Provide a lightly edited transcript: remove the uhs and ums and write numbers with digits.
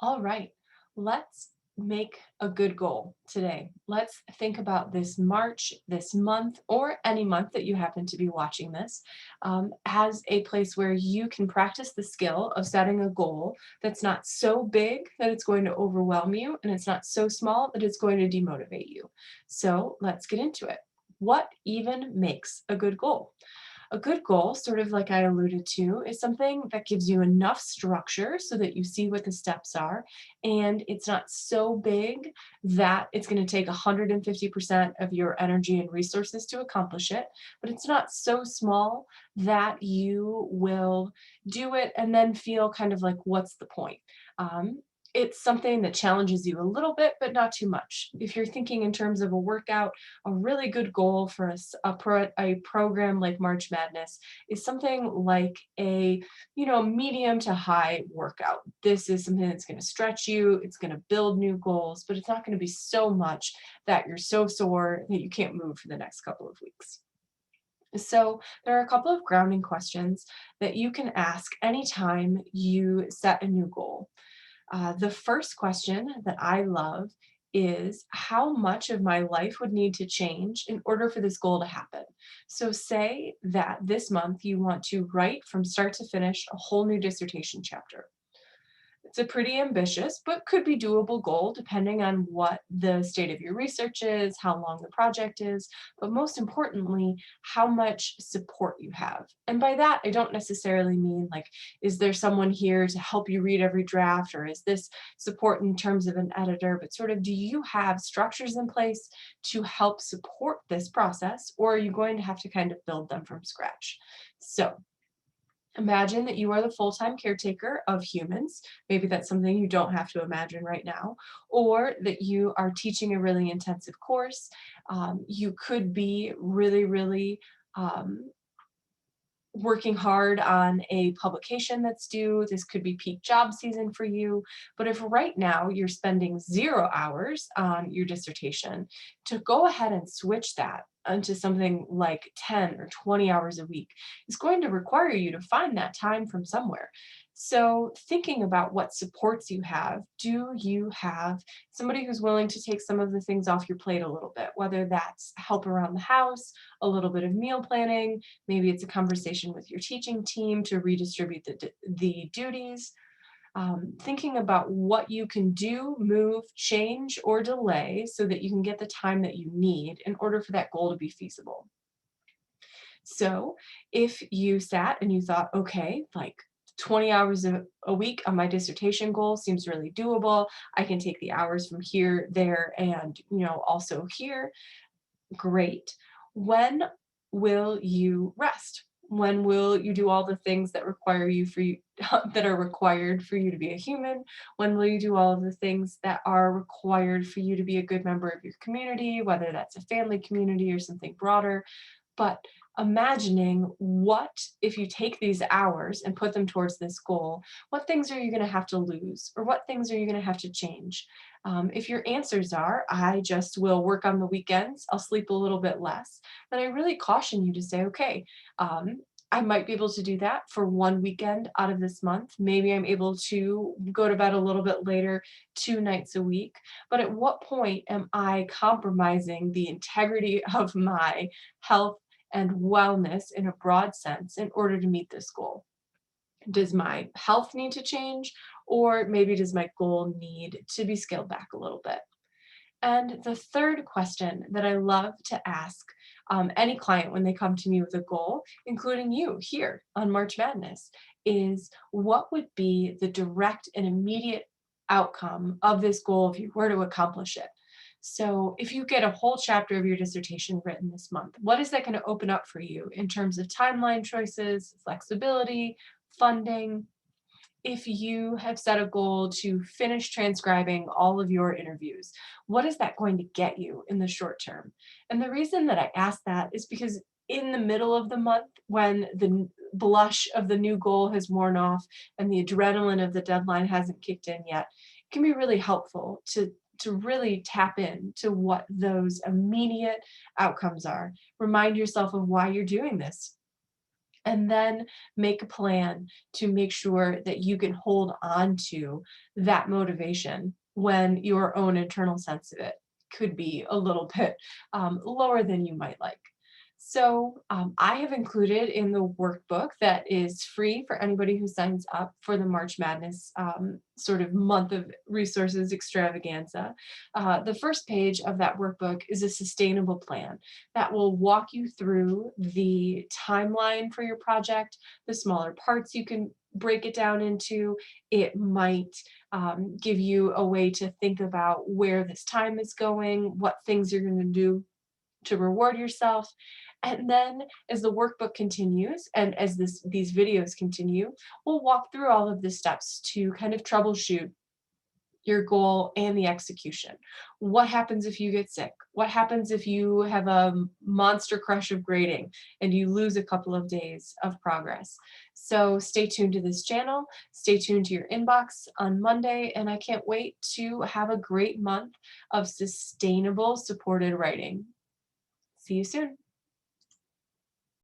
All right, let's make a good goal today. Let's think about this March, this month, or any month that you happen to be watching this as a place where you can practice the skill of setting a goal that's not so big that it's going to overwhelm you, and it's not so small that it's going to demotivate you. So let's get into it. What even makes a good goal? A good goal, sort of like I alluded to, is something that gives you enough structure so that you see what the steps are, and it's not so big that it's going to take 150% of your energy and resources to accomplish it, but it's not so small that you will do it and then feel kind of like, what's the point? Um, it's something that challenges you a little bit, but not too much. If you're thinking in terms of a workout, a really good goal for a program like March Madness is something like a, medium to high workout. This is something that's going to stretch you, it's going to build new goals, but it's not going to be so much that you're so sore that you can't move for the next couple of weeks. So, there are a couple of grounding questions that you can ask anytime you set a new goal. The first question that I love is how much of my life would need to change in order for this goal to happen. So, say that this month you want to write from start to finish a whole new dissertation chapter. It's a pretty ambitious, but could be doable goal depending on what the state of your research is, how long the project is, but most importantly, how much support you have. And by that, I don't necessarily mean like, is there someone here to help you read every draft, or is this support in terms of an editor, but sort of do you have structures in place to help support this process, or are you going to have to kind of build them from scratch? So, imagine that you are the full-time caretaker of humans. Maybe that's something you don't have to imagine right now, or that you are teaching a really intensive course. You could be really, really um, working hard on a publication that's due. This could be peak job season for you. But if right now you're spending 0 hours on your dissertation, to go ahead and switch that into something like 10 or 20 hours a week is going to require you to find that time from somewhere. So, thinking about what supports you have, do you have somebody who's willing to take some of the things off your plate a little bit, whether that's help around the house, a little bit of meal planning, maybe it's a conversation with your teaching team to redistribute the duties. Thinking about what you can do, move, change, or delay so that you can get the time that you need in order for that goal to be feasible. So if you sat and you thought, okay, like 20 hours a week on my dissertation goal seems really doable. I can take the hours from here, there, and also here. Great. When will you rest? When will you do all the things that require you for you that are required for you to be a human? When will you do all of the things that are required for you to be a good member of your community, whether that's a family community or something broader? But imagining what if you take these hours and put them towards this goal, what things are you going to have to lose, or what things are you going to have to change? If your answers are, I just will work on the weekends, I'll sleep a little bit less, then I really caution you to say, okay, I might be able to do that for one weekend out of this month. Maybe I'm able to go to bed a little bit later, 2 nights a week. But at what point am I compromising the integrity of my health and wellness in a broad sense in order to meet this goal? Does my health need to change, or maybe does my goal need to be scaled back a little bit? And the third question that I love to ask any client when they come to me with a goal, including you here on March Madness, is what would be the direct and immediate outcome of this goal if you were to accomplish it? So, if you get a whole chapter of your dissertation written this month, what is that going to open up for you in terms of timeline choices, flexibility, funding? If you have set a goal to finish transcribing all of your interviews, what is that going to get you in the short term? And the reason that I ask that is because in the middle of the month, when the blush of the new goal has worn off and the adrenaline of the deadline hasn't kicked in yet, it can be really helpful to really tap in to what those immediate outcomes are. Remind yourself of why you're doing this. and then make a plan to make sure that you can hold on to that motivation when your own internal sense of it could be a little bit lower than you might like. So, I have included in the workbook that is free for anybody who signs up for the March Madness sort of month of resources extravaganza. The first page of that workbook is a sustainable plan that will walk you through the timeline for your project, the smaller parts you can break it down into. It might give you a way to think about where this time is going, what things you're going to do to reward yourself. And then as the workbook continues and as these videos continue, we'll walk through all of the steps to kind of troubleshoot your goal and the execution. What happens if you get sick? What happens if you have a monster crush of grading and you lose a couple of days of progress? So stay tuned to this channel, stay tuned to your inbox on Monday, and I can't wait to have a great month of sustainable supported writing. See you soon.